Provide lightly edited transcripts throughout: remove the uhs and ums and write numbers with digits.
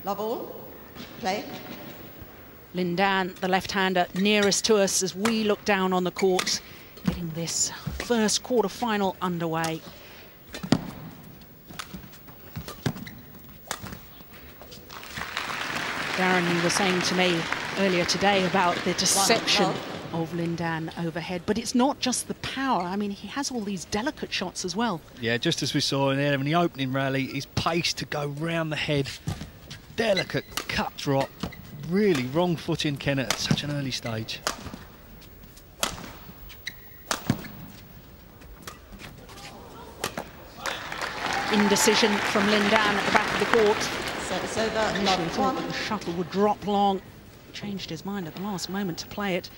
Love all. Play. Lindan, the left-hander, nearest to us as we look down on the court, getting this first quarter-final underway. Darren, you were saying to me earlier today about the deception of Lindan overhead, but it's not just the power. I mean, he has all these delicate shots as well. Yeah, just as we saw in there in the opening rally, his pace to go round the head, delicate cut drop, really wrong footing Kenneth at such an early stage. Indecision from Lindan at the back of the court. Service over. Initially thought that the shuttle would drop long. Changed his mind at the last moment to play it.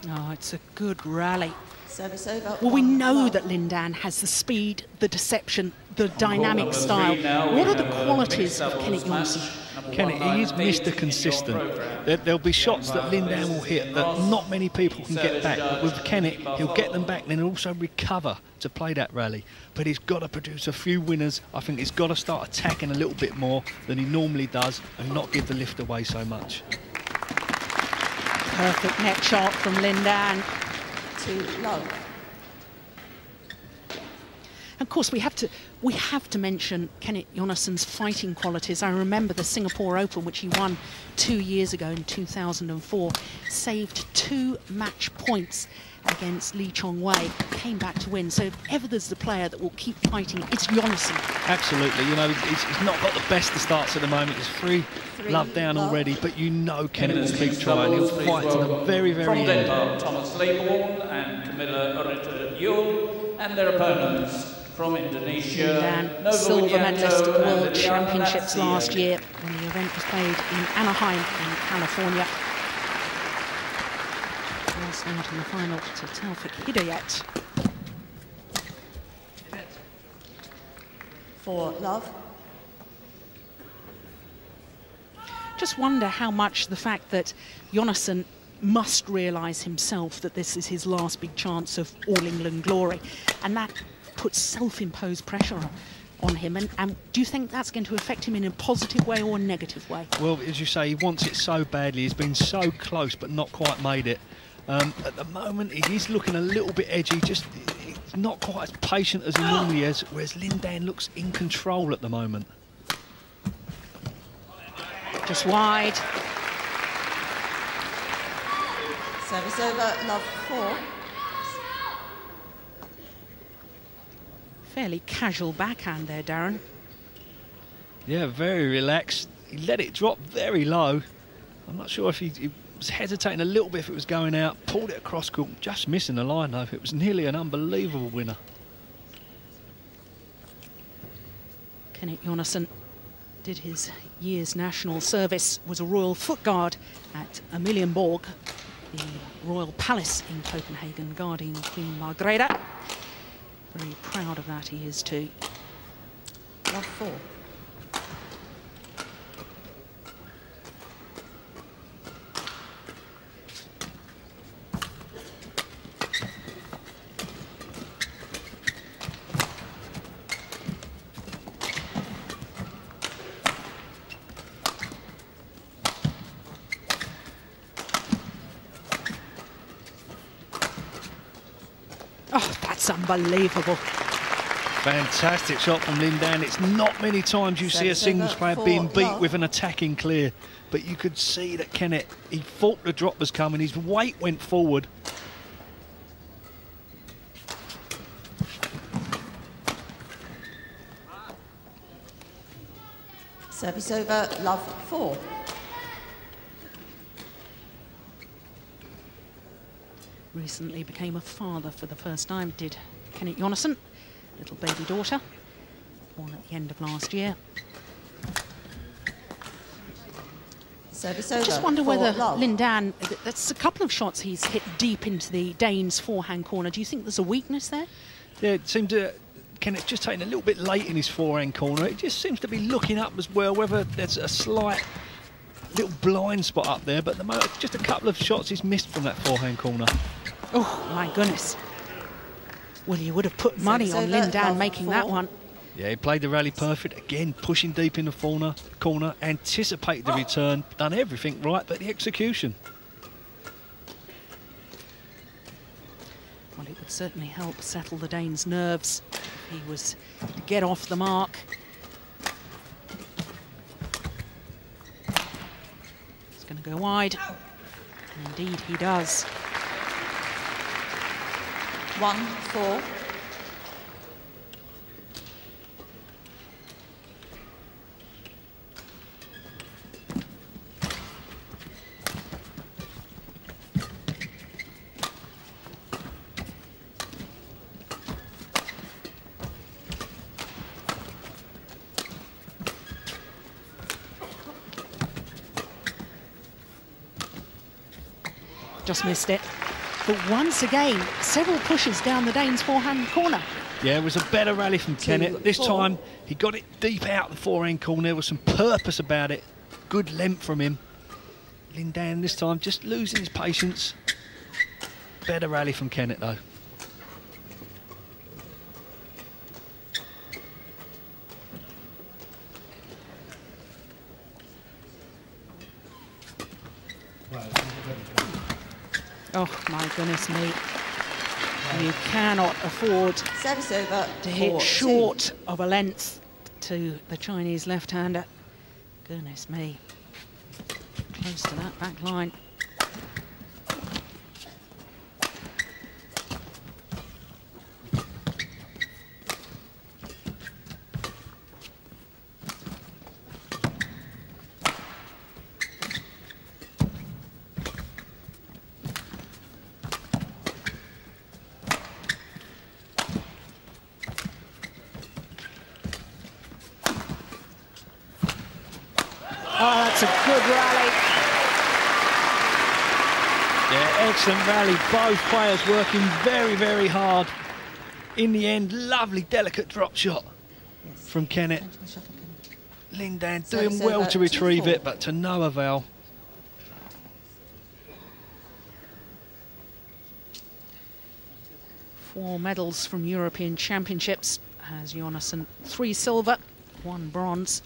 Oh, it's a good rally. Service over. Well, we know that Lindan has the speed, the deception, the dynamic style. What are the qualities of Kenneth Jonassen? Kenneth, he is Mr. Consistent. There'll be shots that Lindan will hit that not many people can get back. But with Kenneth, he'll get them back and then also recover to play that rally. But he's got to produce a few winners. I think he's got to start attacking a little bit more than he normally does and not give the lift away so much. Perfect net shot from Lindan. To Love. Of course, we have to mention Kenneth Jonassen's fighting qualities. I remember the Singapore Open, which he won 2 years ago in 2004, saved 2 match points against Lee Chong-wei, came back to win. So if ever there's the player that will keep fighting, it's Jonassen. Absolutely. You know, he's not got the best of starts at the moment. He's 3 love down already, but you know Kenneth will keep trying. He'll fight to the very, very end. Denmark, Thomas Leborn and Camilla Orita-Yul, and their opponents from Indonesia. Lindan, silver medalist at the World Championships last year when the event was played in Anaheim in California. Lost out in the final to Taufik Hidayat. For Love. Just wonder how much the fact that Jonassen must realise himself that this is his last big chance of All England glory, and that puts self-imposed pressure on him. And do you think that's going to affect him in a positive way or a negative way? Well, as you say, he wants it so badly. He's been so close but not quite made it. At the moment, he is looking a little bit edgy, just he's not quite as patient as he normally is, whereas Lindan looks in control at the moment. Just wide. Service over. Love 4. Fairly casual backhand there, Darren. Yeah, very relaxed. He let it drop very low. I'm not sure if he was hesitating a little bit if it was going out. Pulled it across court, just missing the line though. It was nearly an unbelievable winner. Kenneth Jonassen did his year's national service, was a royal foot guard at Amalienborg, the royal palace in Copenhagen, guarding Queen Margrethe. Very proud of that, he is too. Love 4. Oh, that's unbelievable. Fantastic shot from Lindan. It's not many times you see a singles player being beat with an attacking clear, but you could see that Kenneth, he thought the drop was coming, his weight went forward. Service over. Love 4. Recently became a father for the first time, did Kenneth Jonassen. Little baby daughter, born at the end of last year. Service over. I just wonder whether Love. Lin Dan, that's a couple of shots he's hit deep into the Danes' forehand corner. Do you think there's a weakness there? Yeah, it seemed to... Kenneth's just taking a little bit late in his forehand corner. It just seems to be looking up as well, whether there's a slight little blind spot up there, but at the moment, just a couple of shots he's missed from that forehand corner. Oh, my goodness. Well, you would have put money on Lin Dan making that one. Yeah, he played the rally perfect. Again, pushing deep in the corner, anticipated the return, done everything right, but the execution. Well, it would certainly help settle the Danes' nerves if he was to get off the mark. He's going to go wide. And indeed, he does. 1-4. Just missed it. But once again, several pushes down the Danes' forehand corner. Yeah, it was a better rally from Kenneth. This time, he got it deep out the forehand corner. There was some purpose about it. Good length from him. Lin Dan this time just losing his patience. Better rally from Kenneth, though. Oh, my goodness me. You cannot afford Service over. to hit short of a length to the Chinese left-hander. Goodness me. Close to that back line. Oh, that's a good rally. Yeah, excellent rally. Both players working very, very hard. In the end, lovely, delicate drop shot from Kenneth. Lin Dan doing well to retrieve it, but to no avail. Four medals from European Championships as Jonassen. 3 silver, 1 bronze.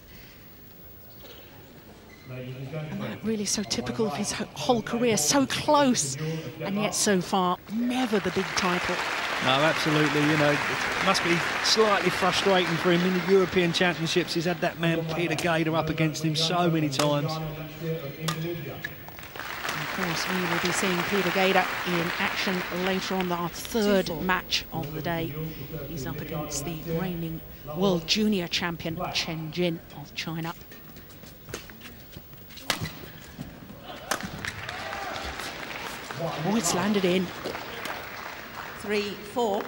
And that really so typical of his whole career, so close and yet so far, never the big title. No, absolutely, you know, it must be slightly frustrating for him in the European Championships. He's had that man Peter Gader up against him so many times. Of course, we will be seeing Peter Gader in action later on, our 3rd match of the day. He's up against the reigning World Junior Champion Chen Jin of China. Oh, it's landed in. 3-4.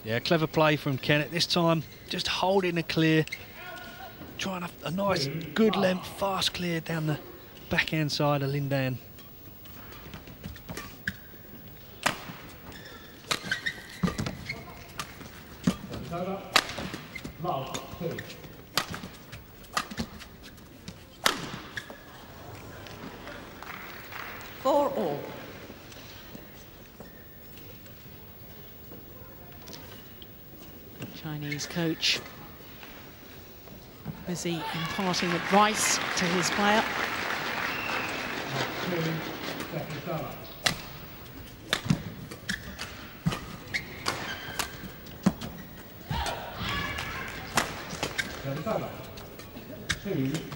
Yeah, clever play from Kenneth. This time, just holding a clear. Trying a nice, good length, fast clear down the backhand side of Lin Dan. Love 2. Four all. Chinese coach busy imparting advice to his player.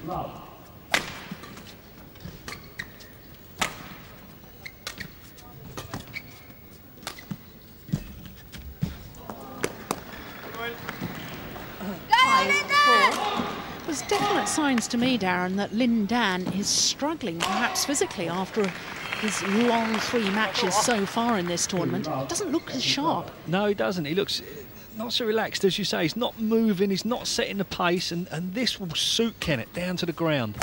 Love. There's definite signs to me, Darren, that Lin Dan is struggling, perhaps physically, after his long 3 matches so far in this tournament. It doesn't look as sharp. No, he doesn't. He looks not so relaxed, as you say. He's not moving, he's not setting the pace, and this will suit Kenneth down to the ground.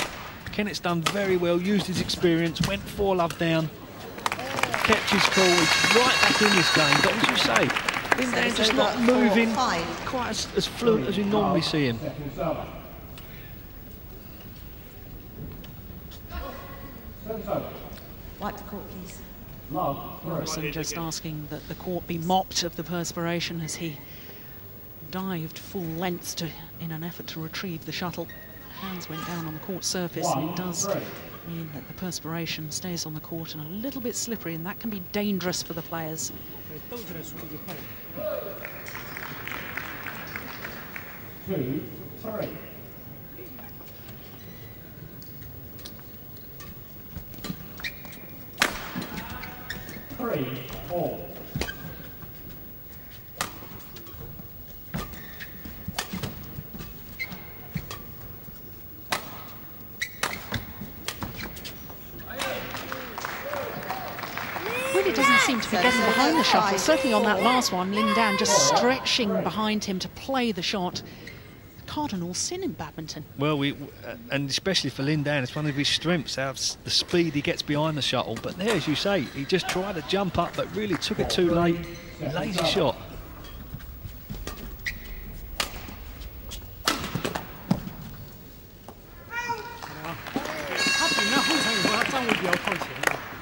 Kenneth's done very well, used his experience, went 4-love down, kept his cool. He's right back in this game, but as you say, Lindan just not moving quite as fluent as we normally see him. Wipe the court, please. Jonassen just asking that the court be mopped of the perspiration as he dived full length in an effort to retrieve the shuttle. Hands went down on the court surface, and it does mean that the perspiration stays on the court and a little bit slippery, and that can be dangerous for the players. 2, 3. Really doesn't seem to be getting behind the shuttle. Certainly on that last one, Lindan just stretching behind him to play the shot. Cardinal sin in badminton. Well, and especially for Lindan, it's one of his strengths, how the speed he gets behind the shuttle. But there, as you say, he just tried to jump up, but really took it too late. Lazy shot.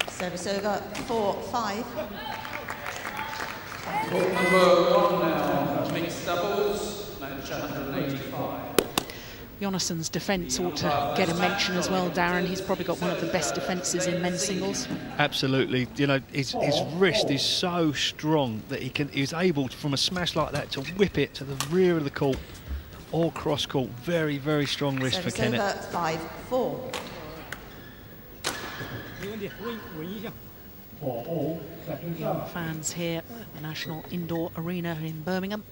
Service over, 4-5. Court number 1 now, mixed doubles, match 185. Jonassen's defence ought to get a mention as well, Darren. He's probably got one of the best defences in men's singles. Absolutely. You know, his wrist is so strong that he's able, from a smash like that, to whip it to the rear of the court or cross court. Very, very strong wrist Service for Kenneth. over, 5-4. Young fans here at the National Indoor Arena in Birmingham.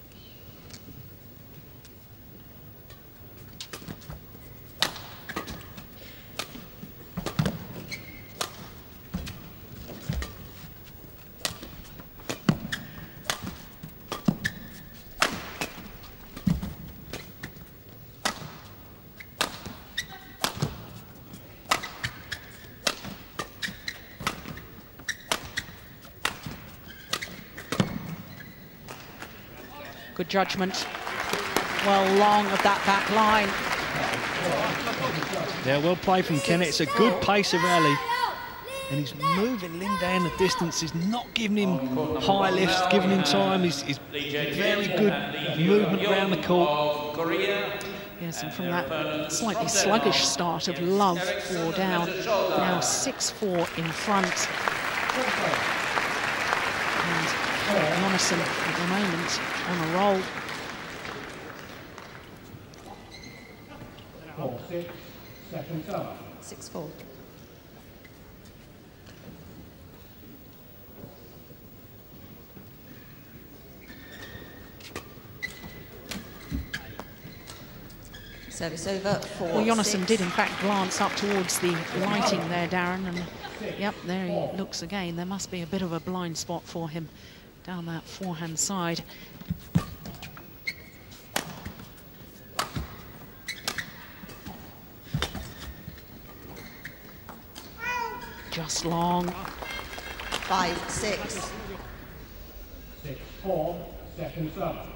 Good judgment. Well long of that back line. Yeah, well played from Kenneth. It's a good pace of rally. And he's moving Lindan the distance. He's not giving him high lifts, giving him time. He's very good movement around the court. Yes, and from that slightly sluggish start of love, 4 down, now 6-4 in front. And Jonassen at the moment on a roll. 4-6, seconds up. 6-4. Service over, 4-6. Well, Jonassen did in fact glance up towards the lighting there, Darren, and yep, there he looks again. There must be a bit of a blind spot for him down that forehand side. Just long. 5-6. 6-4, seconds up.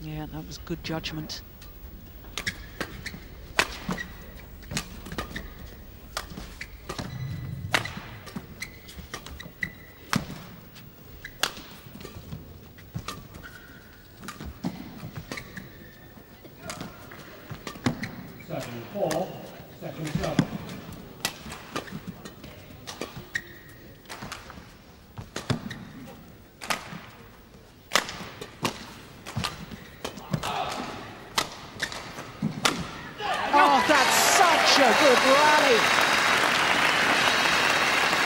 Yeah, that was good judgment.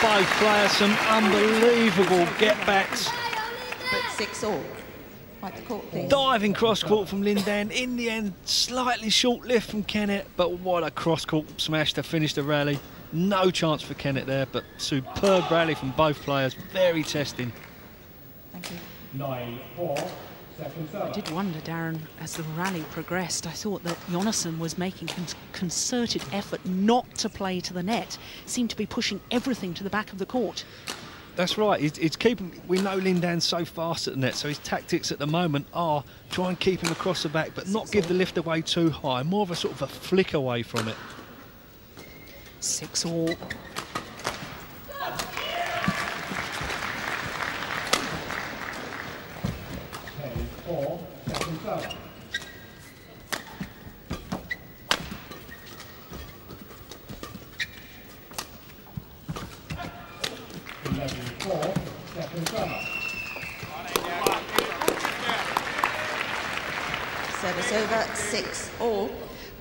Both players, some unbelievable get-backs. 6-all. Wipe the court, please. Diving cross-court from Lindan. In the end, slightly short lift from Kenneth, but what a cross-court smash to finish the rally. No chance for Kenneth there, but superb rally from both players. Very testing. Thank you. 9-4, I did wonder, Darren, as the rally progressed, I thought that Jonassen was making concerted effort not to play to the net. Seemed to be pushing everything to the back of the court. That's right. It's keeping. We know Lindan's so fast at the net, so his tactics at the moment are try and keep him across the back, but not give the lift away too high. More of a sort of a flick away from it. 6-all. Service over, 6-all.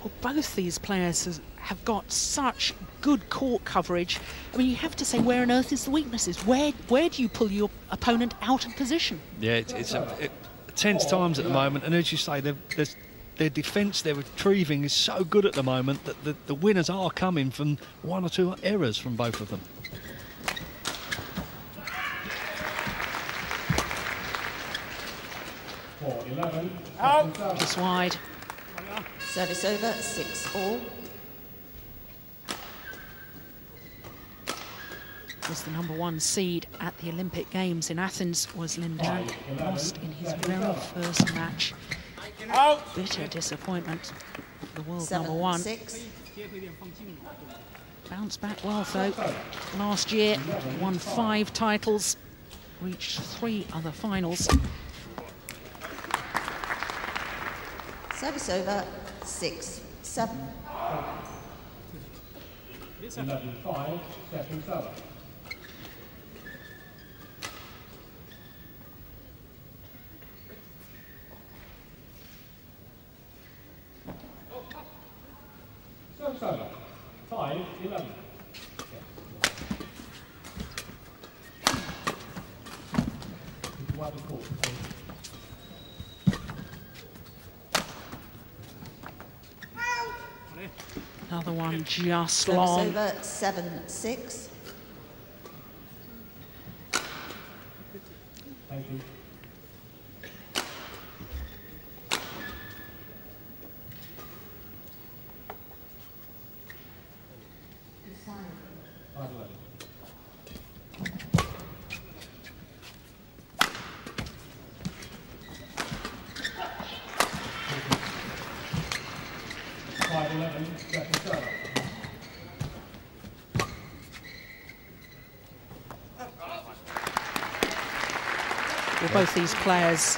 Well, both these players have got such good court coverage. I mean, you have to say, where on earth is the weaknesses? Where do you pull your opponent out of position? Yeah, it's tense times at the moment, and as you say, their defence, their retrieving is so good at the moment that the winners are coming from 1 or 2 errors from both of them. Out. Just wide. Service over, 6-all. Was the #1 seed at the Olympic Games in Athens was Lindan. Lost in his very first match. Bitter disappointment. The world #1. 7-6. Bounced back well though. Last year won 5 titles, reached 3 other finals. Service over, 6-7. 11-5, second serve. Service over, 5-11. Another one just Service long. over, 7-6. Thank you. Well, both these players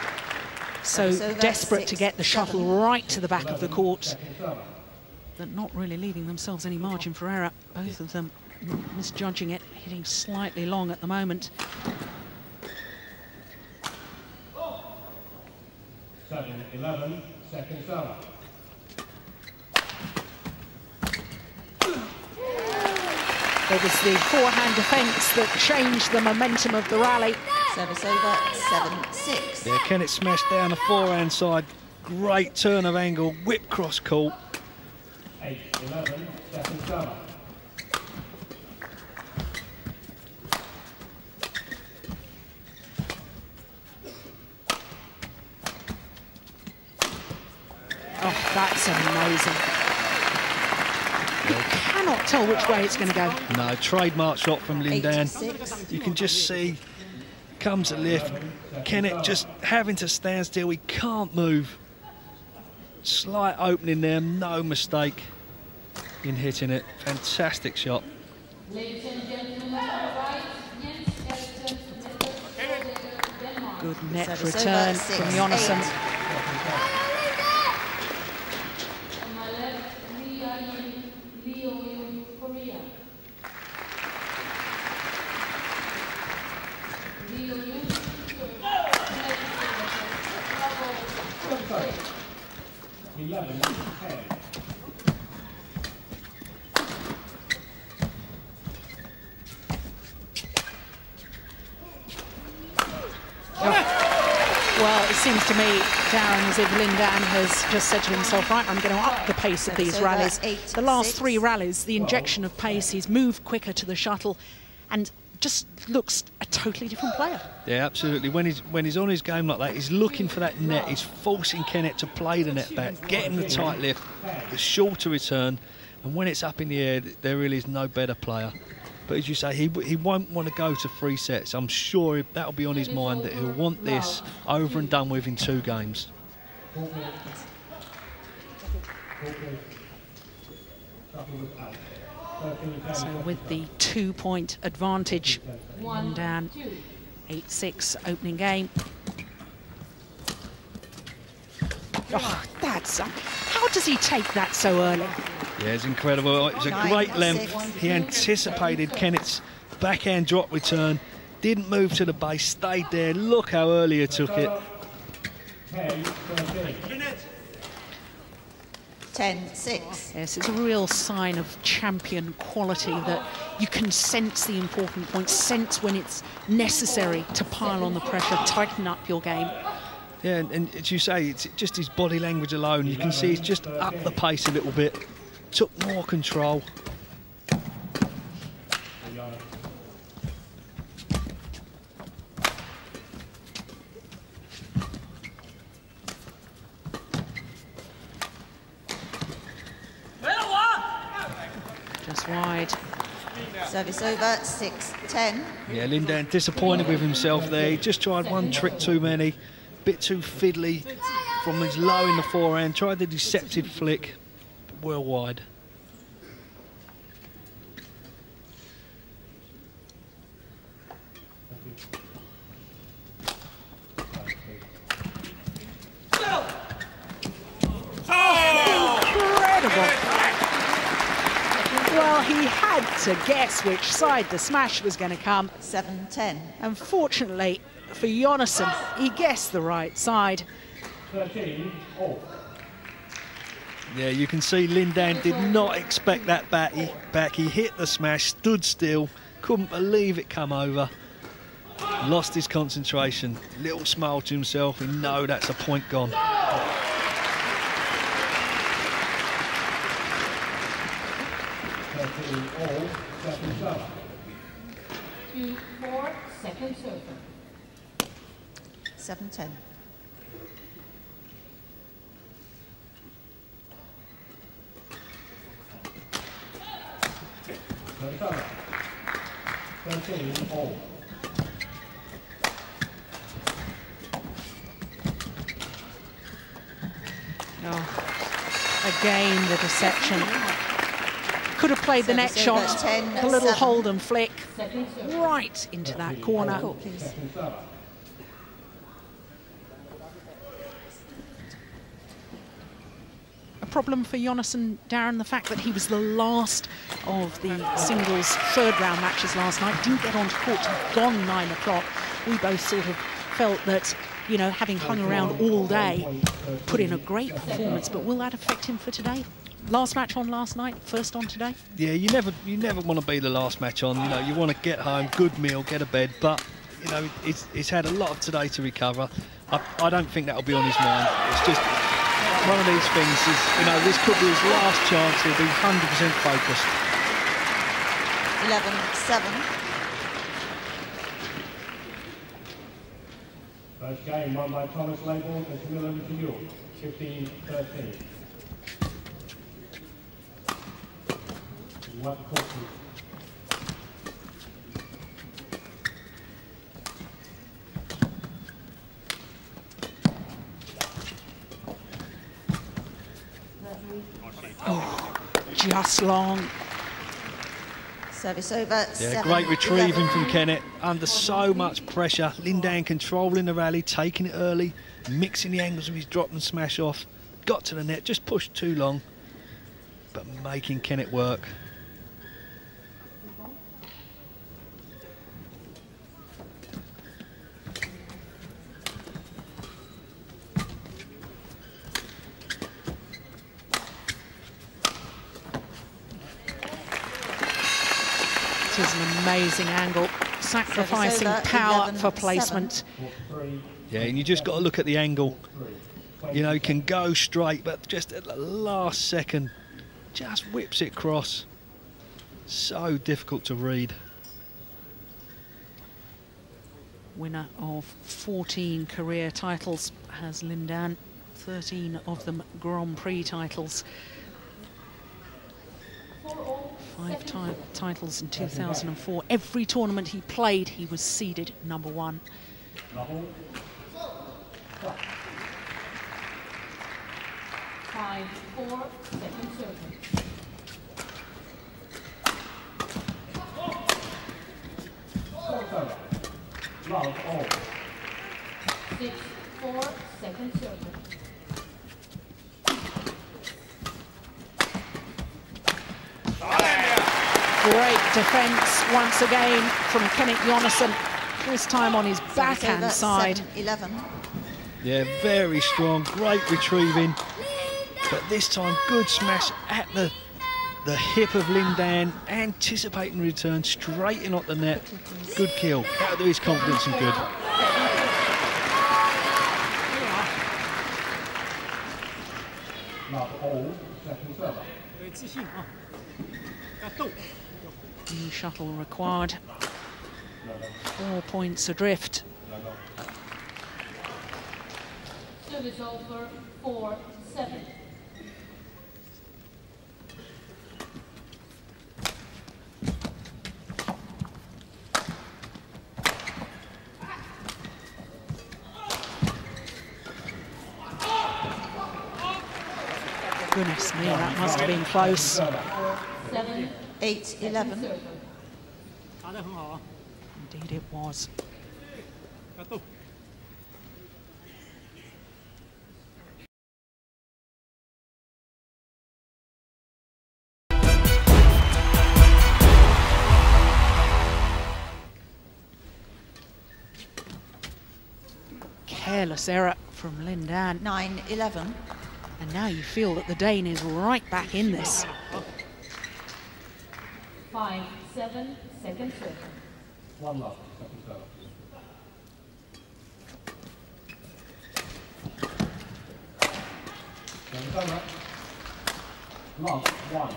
so desperate to get the shuttle right to the back of the court that not really leaving themselves any margin for error. Both of them misjudging it, hitting slightly long at the moment. 7-11, second serve. It was the forehand defence that changed the momentum of the rally. Service over, 7-6. Yeah, Kenneth smashed down the forehand side. Great turn of angle, whip cross court. 8-11, second serve. Oh, that's amazing. You cannot tell which way it's going to go. No, trademark shot from Lindan. 8-6. You can just see, comes a lift. Kenneth just having to stand still. He can't move. Slight opening there, no mistake in hitting it. Fantastic shot. Good net Service return over, from 6-8. Jonassen. Well, it seems to me, Darren, as if Lindan has just said to himself, right, I'm going to up the pace of these rallies. The last 3 rallies, the injection of pace, he's moved quicker to the shuttle, and just looks a totally different player. Yeah, absolutely. When he's on his game like that, he's looking for that net. He's forcing Kenneth to play the net back, getting the tight lift, the shorter return. And when it's up in the air, there really is no better player. But as you say, he won't want to go to 3 sets. I'm sure that'll be on his mind, that he'll want this over and done with in 2 games. So with the 2-point advantage, Lindan 8-6 opening game. Oh, that's... how does he take that so early? Yeah, it's incredible. It was a great length. He anticipated Kenneth's backhand drop return, didn't move to the base, stayed there. Look how early he took it. 10-6. Yes, it's a real sign of champion quality that you can sense the important points, sense when it's necessary to pile on the pressure, tighten up your game. Yeah, and as you say, it's just his body language alone. You can see he's just upped the pace a little bit, took more control. Just wide. Service over, 6-10. Yeah, Lindan disappointed with himself there. He just tried one trick too many, bit too fiddly from his low in the forehand, tried the deceptive flick, but well wide. Well, he had to guess which side the smash was going to come. 7-10. Unfortunately for Jonassen, he guessed the right side. 13-all. Yeah, you can see Lindan did not expect that back. He hit the smash, stood still, couldn't believe it come over. Lost his concentration, little smile to himself, he know that's a point gone. 13-all, second serve. 2-4, second serve. 7-10. Third serve. 13-all. Oh, again, the deception. Could have played the net shot, a little hold and flick, right into that corner. A problem for Jonassen, Darren, the fact that he was the last of the singles third-round matches last night, didn't get onto court till gone 9 o'clock. We both sort of felt that, you know, having hung around all day, put in a great performance, but will that affect him for today? Last match on last night, first on today? Yeah, you never want to be the last match on. You know, you want to get home, good meal, get a bed, but you know, he's had a lot of today to recover. I don't think that'll be on his mind. It's just one of these things. You know, this could be his last chance. He'll be 100% focused. 11-7. First game won by Thomas Label and Camilla Ritchie, 15-13. What court? Oh, just long. Service over, Yeah, great retrieving from Kenneth. Under so much pressure, Lindan controlling the rally, taking it early, mixing the angles of his drop and smash off. Got to the net, just pushed too long, but making Kenneth work. It is an amazing angle, sacrificing power for placement. Yeah, and you just got to look at the angle. You know, he can go straight, but just at the last second, just whips it across. So difficult to read. winner of 14 career titles, has Lindan, 13 of them Grand Prix titles. 5 titles in 2004. Every tournament he played, he was seeded #1. 5-4, second serve. Love all. 6-4, second serve. Great defence once again from Kenneth Jonassen, this time on his backhand side. 7-11. Yeah, very strong, great retrieving, but this time good smash at the hip of Lindan, anticipating return, straight in at the net. Good kill, that'll do his confidence and good. Love all. Second server. New shuttle required. 4 points adrift. Service over 4-7. Goodness me, that must have been close. 8-11. Indeed it was. Careless error from Lindan. 9-11. And now you feel that the Dane is right back in this. 5-7, second serve. One love. Second server. Second server. Love 1.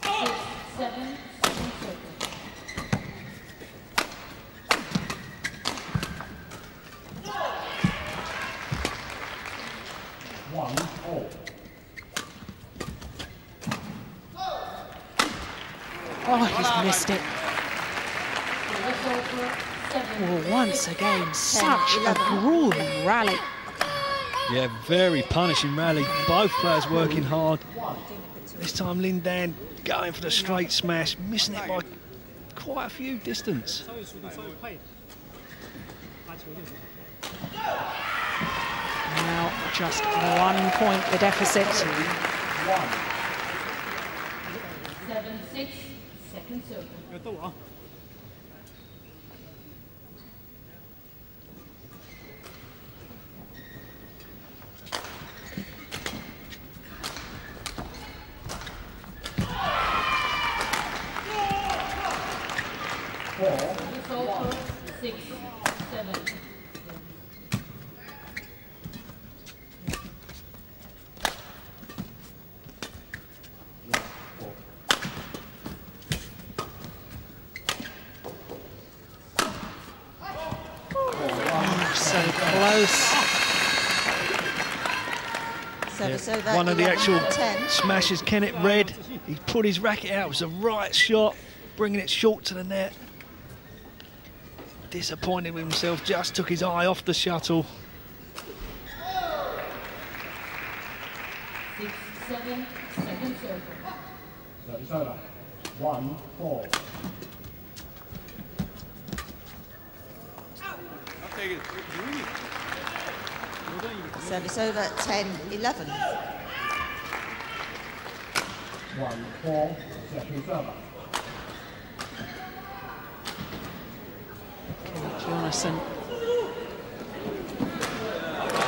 6-7, second serve. Oh, he's missed it. Well, once again, such a grueling rally. Yeah, very punishing rally. Both players working hard. This time Lindan going for the straight smash, missing it by quite a few distance. Now just 1 point the deficit. 7-6, second serve. It's over 6-7. So close. Yeah. One of the actual 10. smashes Kenneth read. He put his racket out. It was the right shot, bringing it short to the net. Disappointed with himself, just took his eye off the shuttle. 6-7, second serve. Service over. 1-4. Service over 10-11. 1-4. Second server. Jonassen,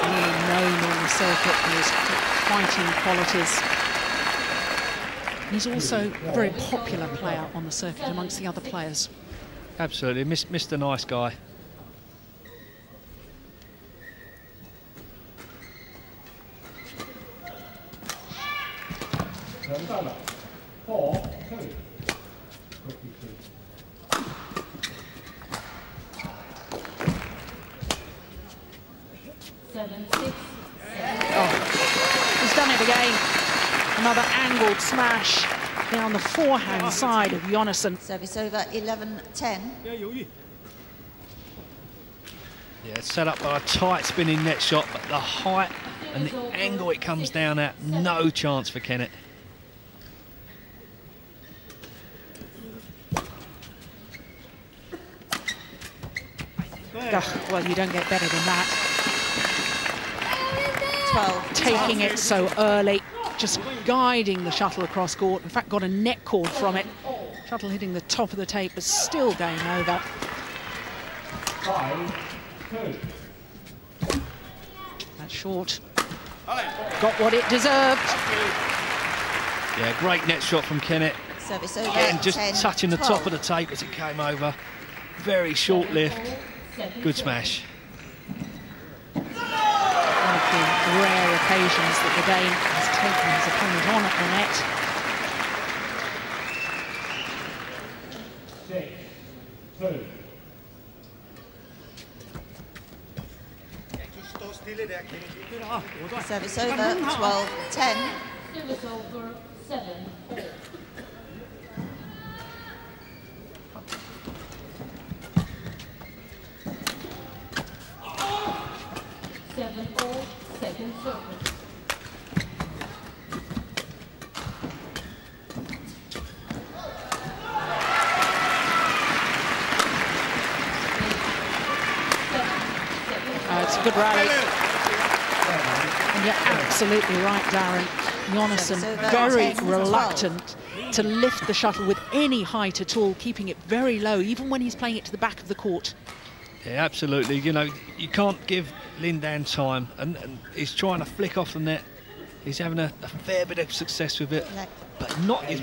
really known on the circuit for his fighting qualities. He's also a very popular player on the circuit amongst the other players. Absolutely, Mr. Nice Guy. Service over. 4-2. 7-6. Oh, he's done it again. Another angled smash down the forehand side of Jonassen. Service over 11-10. Yeah, set up by a tight spinning net shot, but the height and the angle it comes down at, no chance for Kenneth. Well, you don't get better than that. 12. Taking it so early, just guiding the shuttle across court. In fact, got a net cord from it. Shuttle hitting the top of the tape, but still going over. 5-2. That's short. Got what it deserved. Yeah, great net shot from Kenneth. Service over Again, just 10, touching the 12. top of the tape as it came over. Very short lift. Good smash. One of the rare occasions that the Dane has taken his opponent on at the net. 6-2. Service over 12-10. Service over 7-4. Second circle. It's a good rally. And you're absolutely right, Darren. Jonassen very reluctant to lift the shuttle with any height at all, keeping it very low, even when he's playing it to the back of the court. Yeah, absolutely. You know, you can't give Lindan time, and he's trying to flick off the net. He's having a fair bit of success with it, but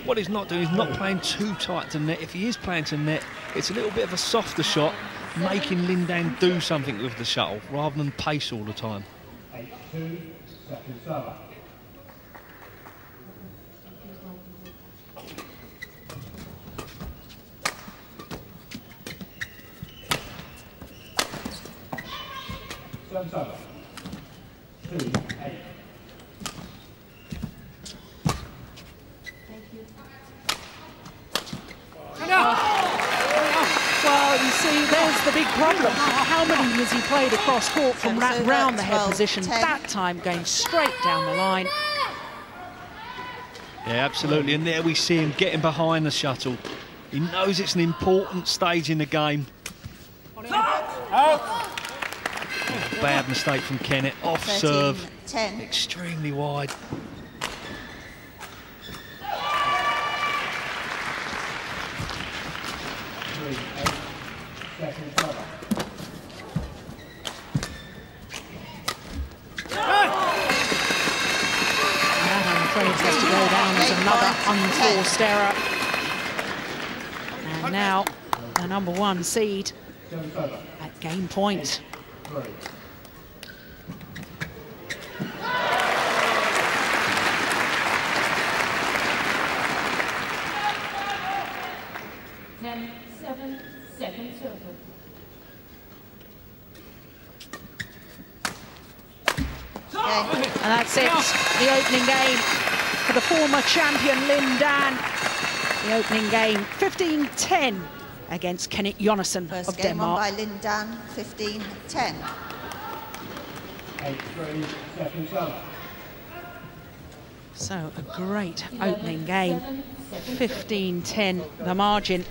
what he's not doing is not playing too tight to net. If he is playing to net, it's a little bit of a softer shot, making Lindan do something with the shuttle rather than pace all the time. 8-2. Second server. Service over. 2-8. Well, you see, there's the big problem. How many has he played across court from round the head position? That time going straight down the line. Yeah, absolutely. And there we see him getting behind the shuttle. He knows it's an important stage in the game. Bad mistake from Kenneth. Off serve. 10. Extremely wide. Second server. That, I'm afraid, has to go down as another unforced error. And now the #1 seed at game point. 3. 10-7. Second circle. And that's it, the opening game for the former champion Lindan. The opening game, 15-10 against Kenneth Jonassen First of game Denmark. on by Lindan, 15-10. 8-3. Second server. So a great opening game, 15-10 the margin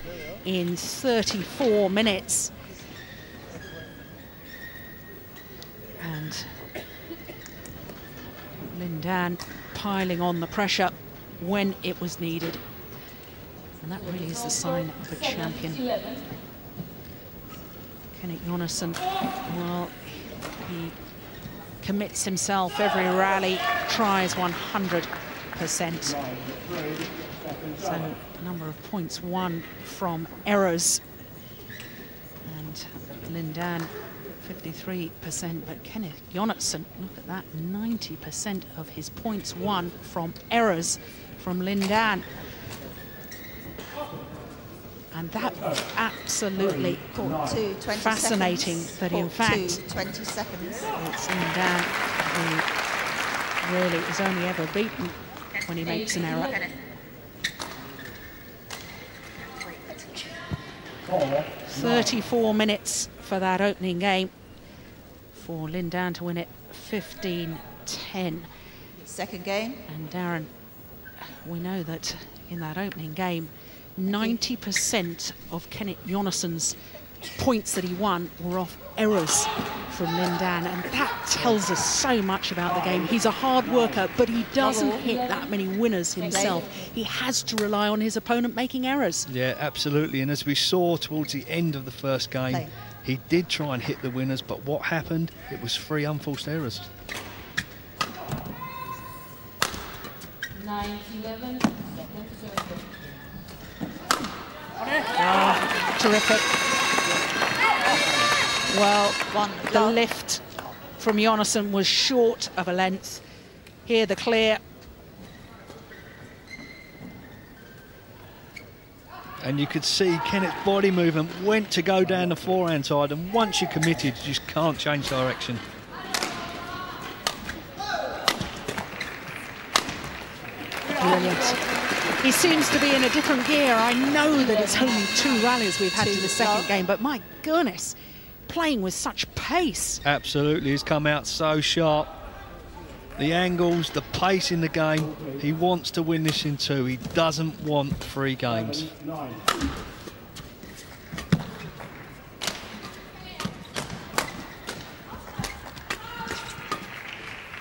in 34 minutes. And Lindan piling on the pressure when it was needed. And that really is the sign of a champion. Kenneth Jonassen, well, he commits himself every rally, tries 100%. So number of points won from errors. And Lindan 53%, but Kenneth Jonassen, look at that, 90% of his points won from errors from Lin Dan. And that was absolutely fascinating that in fact 20 seconds. It's Lin Dan who really is only ever beaten when he makes an error. 34 minutes for that opening game for Lin Dan to win it 15-10. Second game. And Darren, we know that in that opening game, 90% of Kenneth Jonassen's points that he won were off errors from Lin Dan, and that tells us so much about the game. He's a hard worker, but he doesn't hit that many winners himself. He has to rely on his opponent making errors. Yeah, absolutely. And as we saw towards the end of the first game, he did try and hit the winners, but what happened? It was 3 unforced errors. 9-11, second serve. Oh, terrific. Well, the lift from Jonassen was short of a length. Here the clear. And you could see Kenneth's body movement went to go down the forehand side, and once you're committed, you just can't change direction. Brilliant. He seems to be in a different gear. I know that it's only 2 rallies we've had to the second game, but my goodness, playing with such pace. Absolutely, he's come out so sharp. The angles, the pace in the game. He wants to win this in 2. He doesn't want 3 games.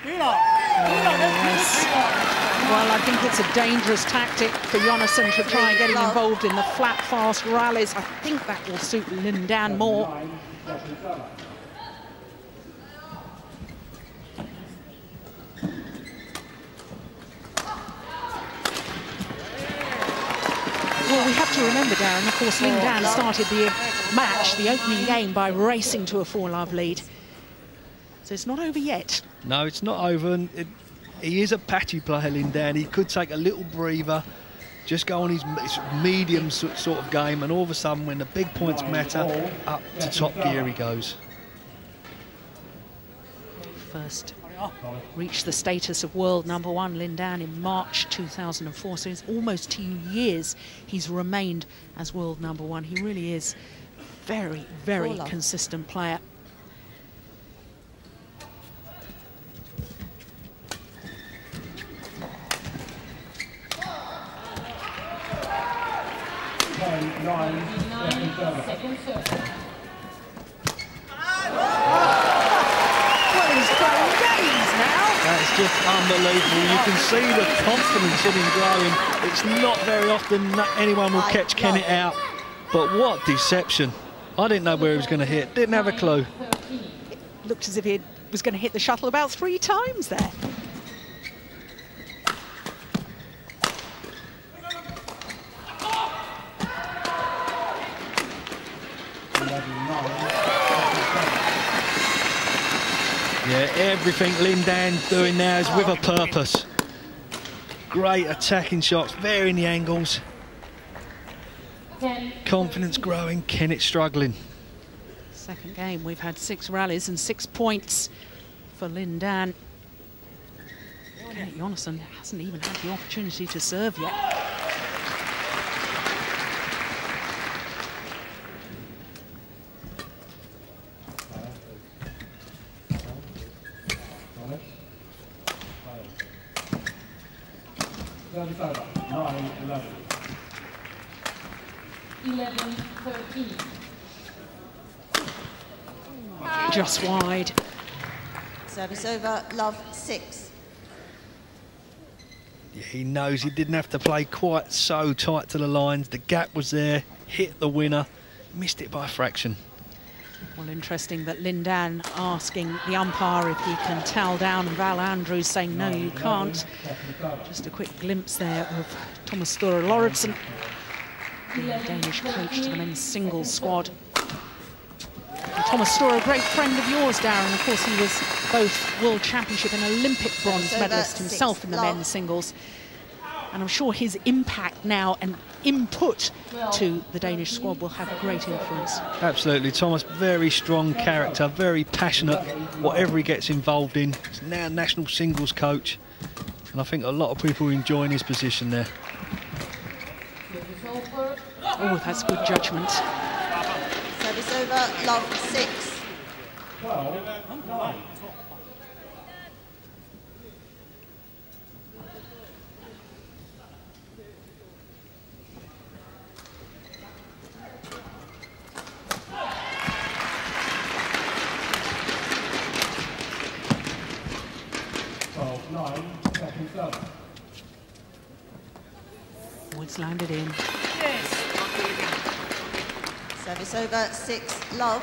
Yes. Well, I think it's a dangerous tactic for Jonassen to try getting involved in the flat, fast rallies. I think that will suit Lin Dan more. Well, we have to remember, Darren, of course, Lin Dan started the match, the opening game, by racing to a 4-love lead. So it's not over yet. No, it's not over. And he is a patchy player, Lin Dan. He could take a little breather, just go on his medium sort of game, and all of a sudden, when the big points matter, up to top gear he goes. First reached the status of world #1, Lin Dan, in March 2004. So it's almost 2 years he's remained as world #1. He really is very, very consistent player. Second serve. Well, he's playing games now. That's just unbelievable. You can see the confidence in him growing. It's not very often that anyone will catch Kenneth out, but what deception. I didn't know where he was going to hit, didn't have a clue. It looked as if he was going to hit the shuttle about 3 times there. Yeah, everything Lin Dan's doing now is with a purpose. Great attacking shots, varying the angles. Confidence growing, Kenneth struggling. Second game, we've had 6 rallies and 6 points for Lin Dan. Kenneth Jonassen hasn't even had the opportunity to serve yet. Service over. 9-11. 11-13. Just wide. Service over, love 6. Yeah, he knows he didn't have to play quite so tight to the lines. The gap was there, hit the winner, missed it by a fraction. Well, interesting that Lin Dan asking the umpire if he can towel down, and Val Andrews saying no, you can't. Just a quick glimpse there of Thomas Sture Lauritsen, the Danish coach to the men's singles squad. He Thomas Storer, a great friend of yours, Darren. Of course, he was both World Championship and Olympic bronze medalist himself in the men's singles. And I'm sure his impact now and input to the Danish squad will have a great influence. Absolutely. Thomas, very strong character, very passionate, whatever he gets involved in. He's now national singles coach. And I think a lot of people are enjoying his position there. Oh, that's good judgment. Service over, love 6. 12-9. Oh, it's landed in. Service over, 6, love.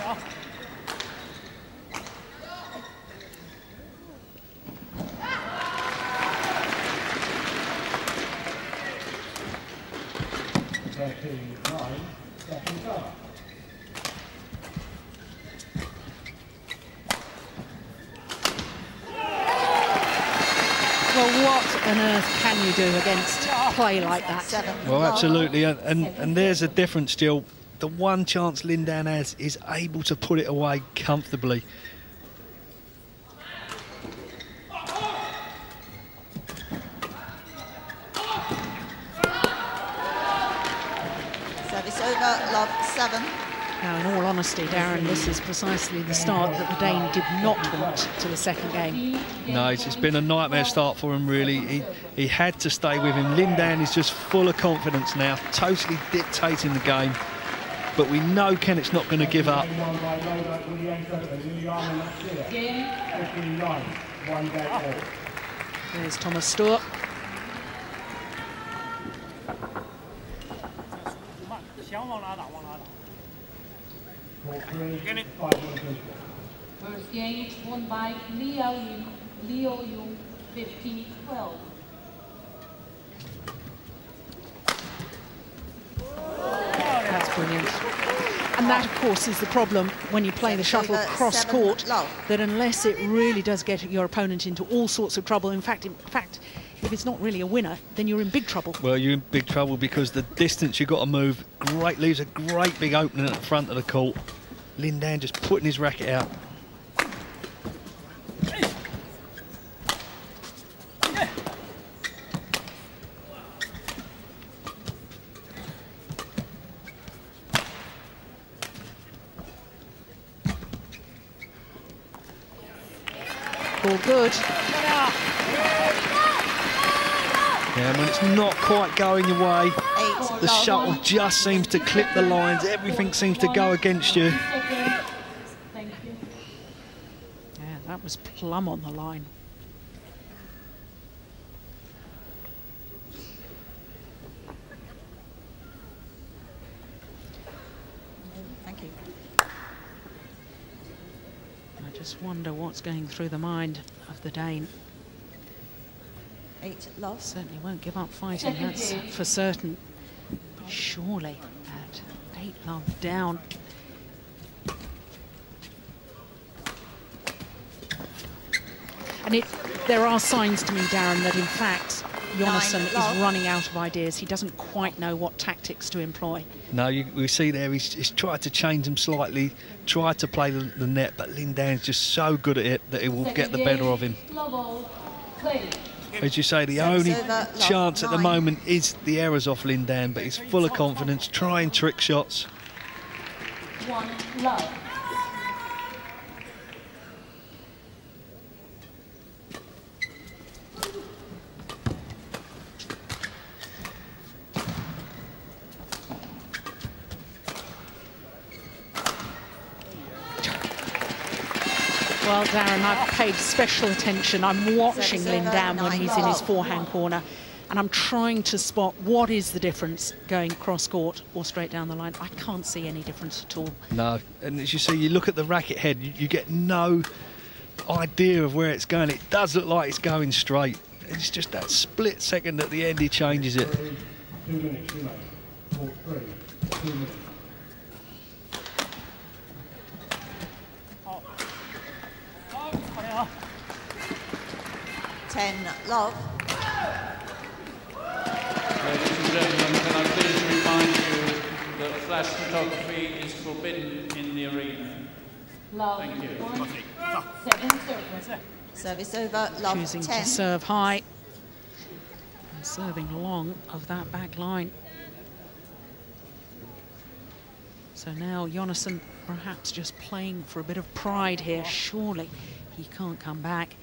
Well, what on earth can you do against play like that? 7. Well, love. absolutely. And there's a difference, Jill. The one chance Lindan has is able to put it away comfortably. Service over, love 7. Now, in all honesty, Darren, this is precisely the start that the Dane did not want to the second game. No, it's been a nightmare start for him, really. He had to stay with him. Lindan is just full of confidence now, totally dictating the game. But we know Kenneth's not going to give up. There's Thomas Storer. First game won by Leo Jung, 15-12. That's brilliant. And that, of course, is the problem when you play the shuttle cross-court, that unless it really does get your opponent into all sorts of trouble, in fact, if it's not really a winner, then you're in big trouble. Well, you're in big trouble because the distance you've got to move leaves a great big opening at the front of the court. Lindan just putting his racket out. All good. Yeah, when it's not quite going your way, 8, the shuttle just seems to clip the lines. Everything seems to go against you. Thank you. Yeah, that was plumb on the line. Thank you. I just wonder what's going through the mind of the Dane. 8, love. Certainly won't give up fighting, that's for certain. But surely at 8 love down. And there are signs to me, Darren, that in fact Jonassen is running out of ideas. He doesn't quite know what tactics to employ. No, we see there he's tried to change them slightly, tried to play the net, but Lindan's just so good at it that it will get the better of him. As you say, the only chance at the moment is the errors off Lindan, but he's full of confidence, trying trick shots. 1, love. Well, Darren, I've paid special attention. I'm watching Lindan when he's in his forehand corner, and I'm trying to spot what is the difference going cross-court or straight down the line. I can't see any difference at all. No, and as you see, you look at the racket head, you get no idea of where it's going. It does look like it's going straight. It's just that split second at the end he changes it. 2 minutes, 2 minutes. 4-3, 2 minutes. 10 love. Ladies and gentlemen, can I please remind you that flash photography is forbidden in the arena. Love. Thank you. 7 serve. Service over, love. Choosing 10. to serve high and serving long of that back line. So now Jonassen perhaps just playing for a bit of pride here. Surely he can't come back.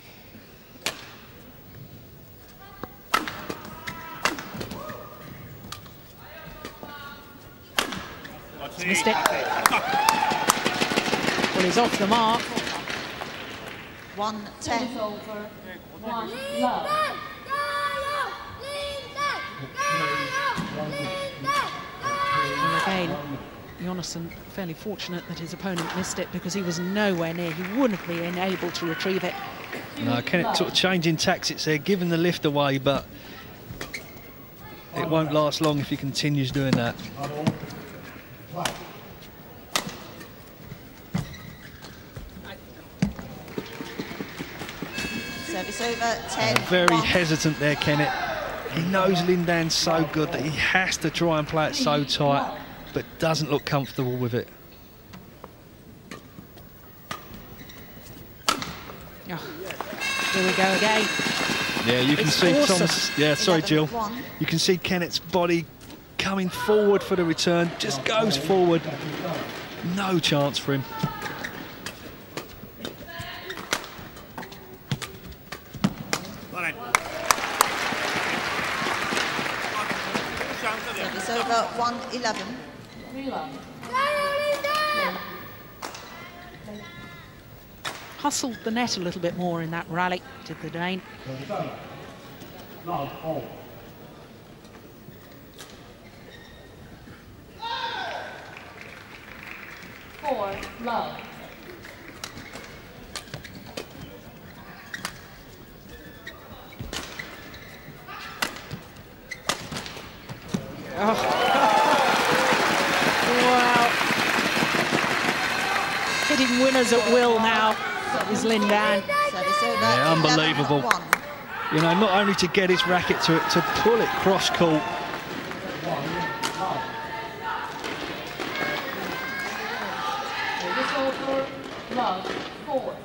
Missed it. Well, he's off the mark. 1-10. Service over. 1 love. Well, again, Jonassen fairly fortunate that his opponent missed it because he was nowhere near. He wouldn't have been able to retrieve it. No, Kenneth sort of changing tactics there, giving the lift away, but it won't last long if he continues doing that. Service over, 10. Very hesitant there, Kenneth. He knows Lindan's so good that he has to try and play it so tight, but doesn't look comfortable with it. Oh, here we go again. Yeah, you can It's see awesome. Thomas. Yeah, sorry, Jill. 11-1. You can see Kenneth's body coming forward for the return. Just goes forward. No chance for him. Service over, 1-11. 3 love. Hustled the net a little bit more in that rally, did the Dane. Love all. 4 love. Wow. Hitting winners at will now is Lindan. Service over, Yeah, unbelievable. 11-1. You know, not only to get his racket to it, to pull it cross court. Service over. Love. 4.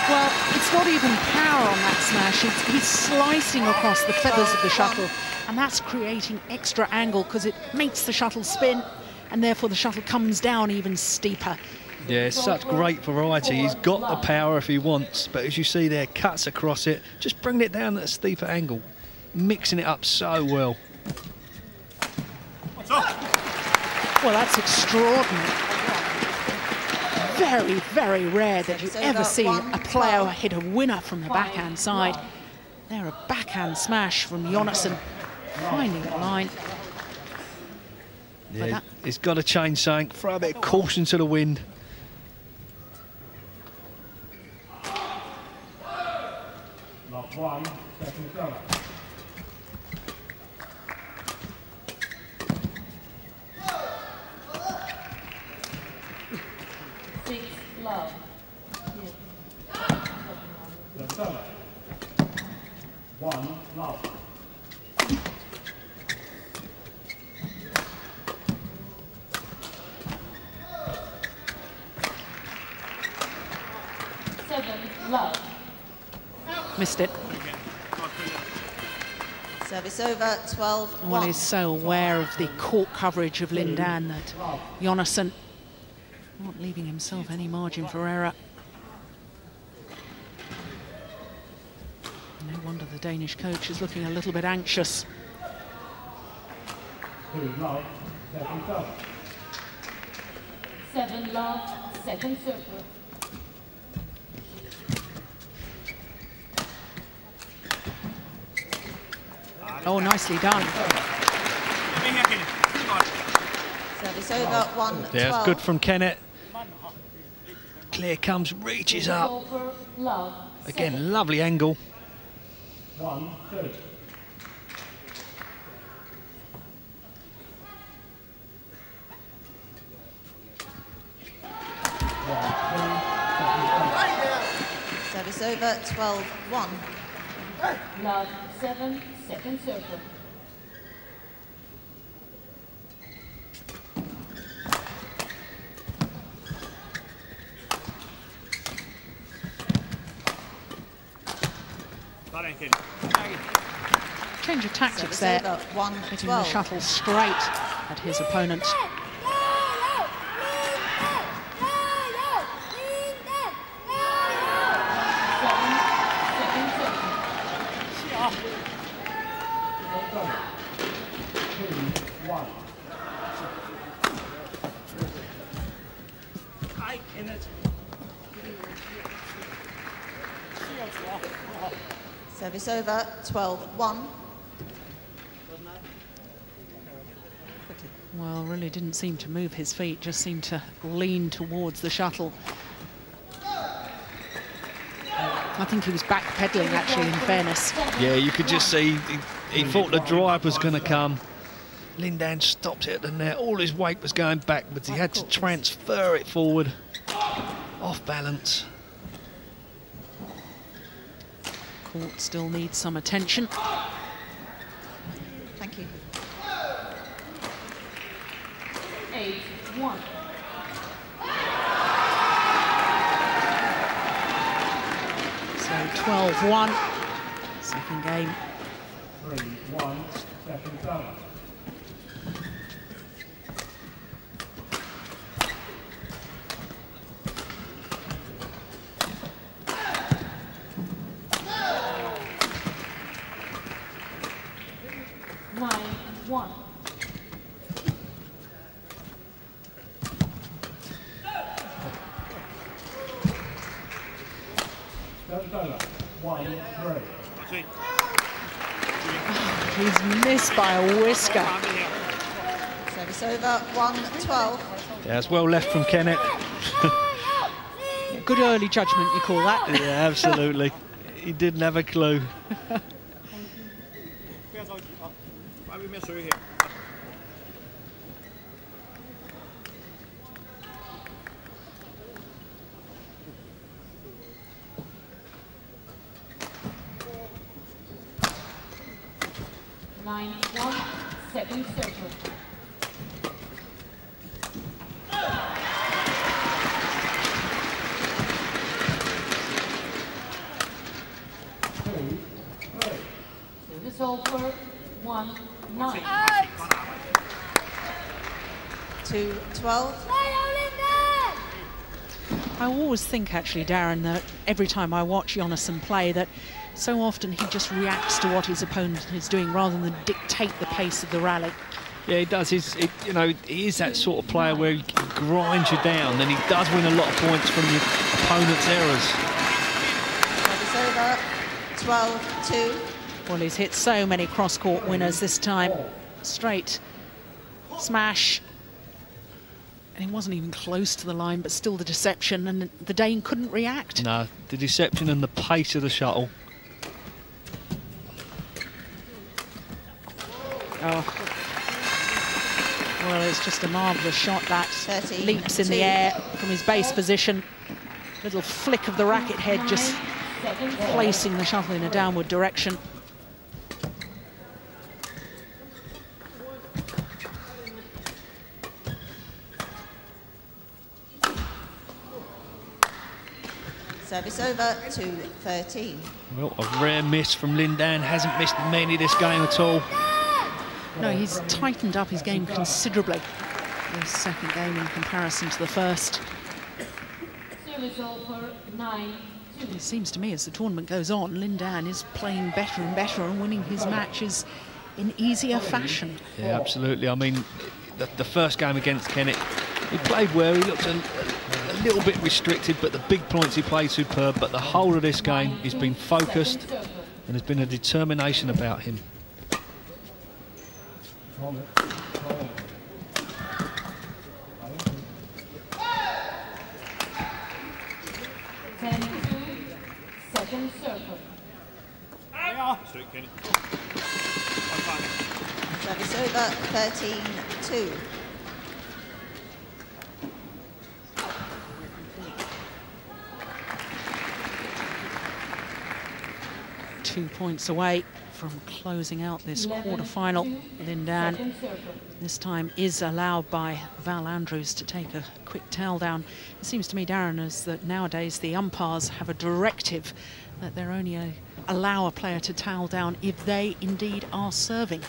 Well, it's not even power on that smash. He's slicing across the feathers of the shuttle, and that's creating extra angle because it makes the shuttle spin, and therefore the shuttle comes down even steeper. Yeah, such great variety. He's got the power if he wants, but as you see there, cuts across it, just bringing it down at a steeper angle, mixing it up so well. Well, that's extraordinary. Very, very rare that you ever see a player hit a winner from the backhand side. There, a backhand smash from Jonassen, finding the line. Yeah, he's got to change something, throw a bit of caution to the wind. Love 1, second serve. 6 love. The serve. 1 love. 7 love. Missed it. Service over, 12-1. One is so aware of the court coverage of Lindan that Jonassen not leaving himself any margin for error. No wonder the Danish coach is looking a little bit anxious. 2 love, second serve. 7 love. Second circle. Oh, nicely done. Service over, 1-12. Yeah, it's good from Kenneth. Clear comes, reaches up. Again, lovely angle. 1-2. Service over, 12-1. Love 7, second circle. Change of tactics Service there. over, Hitting the 1-12. shuttle straight at his opponent. Service over, 12-1. Well, really didn't seem to move his feet, just seemed to lean towards the shuttle. I think he was backpedaling, actually, in fairness. Yeah, you could just see he thought the drive was going to come. Lindan stopped it at the net. All his weight was going backwards. He had to transfer it forward. Off balance. Court still needs some attention. Thank you. 8-1. So 12-1. Second game. 3-1, second serve. He's missed by a whisker. Service over, 1-12. Yeah, it's well left from Kenneth. Good early judgment, you call that? Yeah, absolutely. He didn't have a clue. Second circle. Service over, 1-9. 2-12. I always think, actually, Darren, that every time I watch Jonassen play, that so often he just reacts to what his opponent is doing rather than dictate the pace of the rally. Yeah, he does. You know, he is that sort of player where he grinds you down, and he does win a lot of points from your opponent's errors. Service over, 12-2. Well, he's hit so many cross-court winners this time. Straight smash. And he wasn't even close to the line, but still the deception, and the Dane couldn't react. No, the deception and the pace of the shuttle. Oh. Well, it's just a marvellous shot, that. 13, leaps in the air from his base position. Little flick of the racket head, just placing the shuttle in a downward direction. Service over, 2-13. Well, a rare miss from Lindan. Hasn't missed many this game at all. No, he's tightened up his game considerably. His second game in comparison to the first. Service over, 9-2. It seems to me as the tournament goes on, Lindan is playing better and better and winning his matches in easier fashion. Yeah, absolutely. I mean, the first game against Kenneth, he played well. He looked a little bit restricted, but the big points he played superb. But the whole of this game, he's been focused and there's been a determination about him. Second circle. Service over, 13-2. Two points away from closing out this quarter-final. Lindan this time is allowed by Val Andrews to take a quick towel down. It seems to me, Darren, is that nowadays the umpires have a directive that they're only allow a player to towel down if they indeed are serving.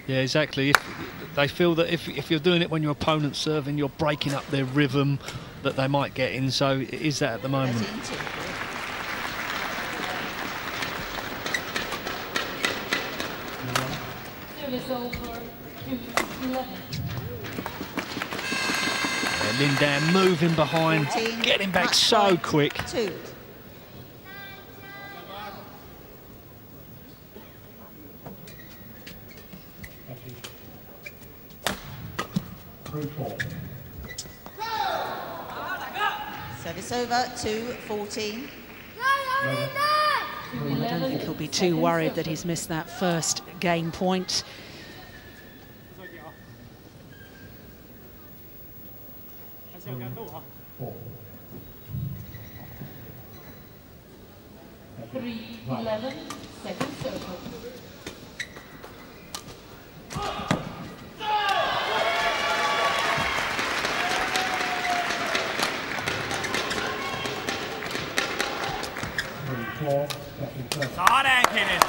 Yeah, exactly. If they feel that if you're doing it when your opponent's serving, you're breaking up their rhythm that they might get in. So it is that at the moment. Service over 2-11. Lindan moving behind, getting back so quick. 2. Service over, 2-14. I don't think he'll be too worried that he's missed that first game point. Three, 11, second circle.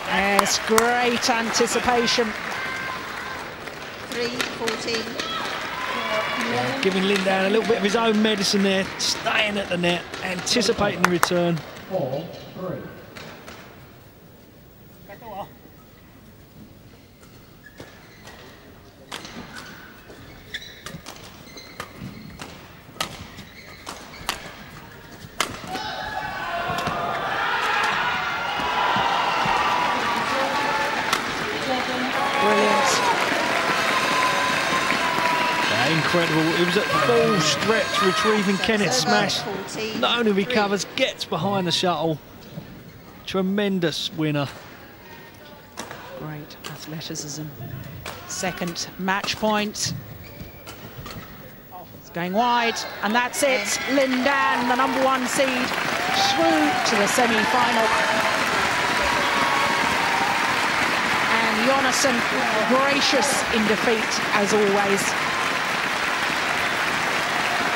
Yes, great anticipation. 3-14. Giving Lindan a little bit of his own medicine there, staying at the net, anticipating the return. 4-3. Incredible. It was at full stretch, retrieving Kenneth's smash. Not only recovers, gets behind the shuttle. Tremendous winner. Great athleticism. Second match point. It's going wide, and that's it. Lindan, the #1 seed, through to the semi-final. And Jonassen, gracious in defeat, as always.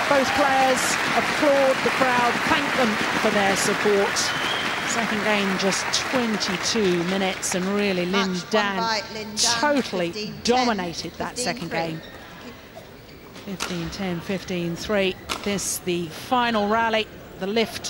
Both players applaud the crowd, thank them for their support. Second game, just 22 minutes, and really Lindan totally dominated that second game. 15-10, 15-3. This, the final rally, the lift.